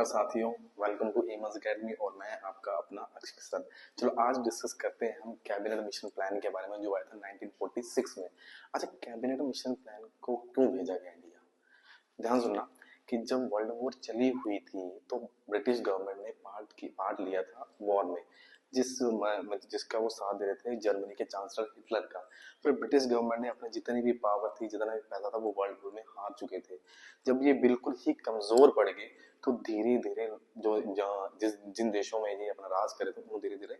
नमस्कार साथियों, welcome to AIIMS academy और मैं आपका अपना अक्षय सर। चलो आज डिस्कस करते हैं हम कैबिनेट मिशन प्लान के बारे में जो आया था 1946 में। अच्छा, कैबिनेट मिशन प्लान को क्यों भेजा गया इंडिया? ध्यान सुनना कि जब वर्ल्ड वॉर चली हुई थी तो ब्रिटिश गवर्नमेंट ने पार्ट लिया था वॉर में, जिसका वो साथ दे रहे थे जर्मनी के चांसलर हिटलर का। फिर ब्रिटिश गवर्नमेंट ने अपने जितनी भी पावर थी, जितना भी पैसा था, वो वर्ल्ड वॉर में हार चुके थे। जब ये बिल्कुल ही कमजोर पड़ गए तो धीरे धीरे जिन देशों में ये अपना राज करे थे वो धीरे धीरे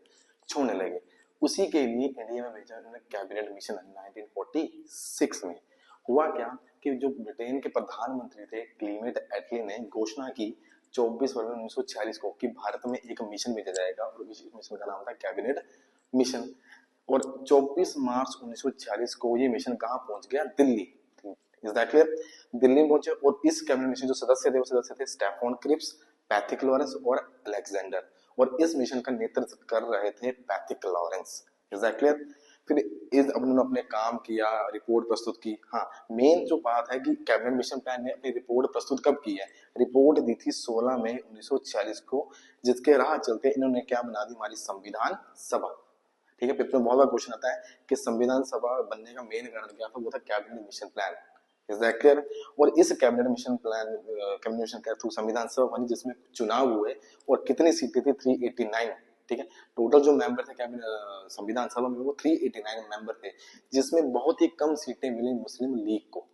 छोड़ने लगे। उसी के लिए इंडिया में भेजा उन्होंने कैबिनेट मिशन 1946 में। हुआ क्या कि जो ब्रिटेन के प्रधानमंत्री थे क्लीमेंट एटली ने घोषणा की 24 फरवरी 1946 को कि भारत में एक मिशन भेजा जाएगा और इस मिशन का नाम था कैबिनेट मिशन। और 24 मार्च 1946 को ये मिशन कहाँ पहुंच गया? Delhi. Is that clear? Delhi पहुंचे और इस कैबिनेट मिशन जो सदस्य थे वो सदस्य थे स्टेफन क्रिप्स, पैथिक लॉरेंस और अलेक्जेंडर। और इस मिशन का नेतृत्व कर रहे थे Pethick Lawrence. Is that clear? फिर उन्होंने अपने काम किया, रिपोर्ट प्रस्तुत की। हाँ, मेन जो बात है कि कैबिनेट मिशन प्लान ने अपनी रिपोर्ट प्रस्तुत कब की है? रिपोर्ट दी थी 16 मई 1946 को, जिसके राह चलते इन्होंने क्या बना दी? हमारी संविधान सभा। ठीक है, पेपर में बहुत बार क्वेश्चन आता है कि संविधान सभा बनने का मेन कारण क्या था? वो था cabinet mission plan. Is that clear? और इस कैबिनेट मिशन के थ्रू संविधान सभा बनी, जिसमें चुनाव हुए और कितनी सीटें थी? 389। ठीक है, टोटल जो मेंबर थे कैबिनेट संविधान सभा में वो 389 मेंबर थे, जिसमें बहुत ही कम सीटें मिली मुस्लिम लीग को।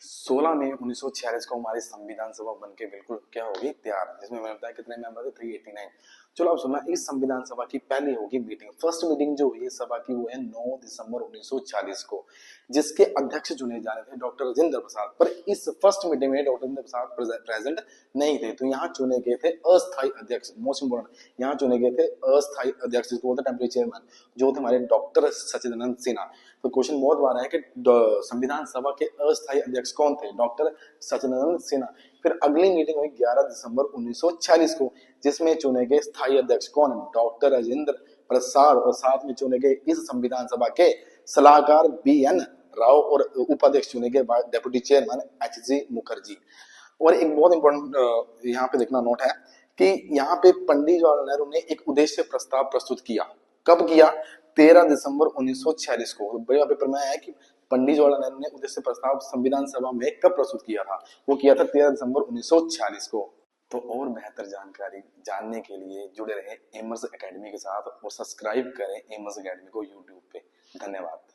16 मई 1946 को हमारी संविधान सभा बनके बिल्कुल क्या होगी? तैयार, जिसमें मैंने बताया कितने मेंबर थे? 389। चलो अब सुनना, इस संविधान सभा की पहली होगी मीटिंग, फर्स्ट मीटिंग जो हुई सभा की वो है 9 दिसंबर 1940 को, जिसके अध्यक्ष चुने जाने थे डॉक्टर राजेंद्र प्रसाद। पर इस फर्स्ट मीटिंग में डॉक्टर राजेंद्र प्रसाद प्रेजेंट नहीं थे, तो यहाँ चुने गए थे अस्थायी अध्यक्ष। मोस्ट इंपोर्टेंट, यहाँ चुने गए थे अस्थायी अध्यक्ष, जिसको बोलते हैं टेम्परेरी चेयरमैन, जो थे हमारे डॉक्टर सच्चिदानंद सिन्हा। तो क्वेश्चन बहुत बार है कि संविधान सभा के अस्थायी अध्यक्ष कौन थे? डॉक्टर सच्चिदानंद सिन्हा। फिर अगली मीटिंग हुई 11 दिसंबर 1946 को, जिसमें चुने गए स्थायी अध्यक्ष कौन? डॉक्टर राजेंद्र प्रसाद। और साथ में चुने गए इस संविधान सभा के सलाहकार BN राव और उपाध्यक्ष चुने गए डेप्यूटी चेयरमैन HG मुखर्जी। और एक बहुत इंपॉर्टेंट यहाँ पे देखना नोट है कि यहाँ पे पंडित जवाहरलाल नेहरू ने एक उद्देश्य प्रस्ताव प्रस्तुत किया। कब किया? 13 दिसंबर 1946 को। बड़े पेपर में है कि पंडित जवाहरलाल नेहरू ने उद्देश्य प्रस्ताव संविधान सभा में कब प्रस्तुत किया था? वो किया था 13 दिसंबर 1946 को। तो और बेहतर जानकारी जानने के लिए जुड़े रहे एमर्स एकेडमी के साथ और सब्सक्राइब करें एमर्स एकेडमी को यूट्यूब पे। धन्यवाद।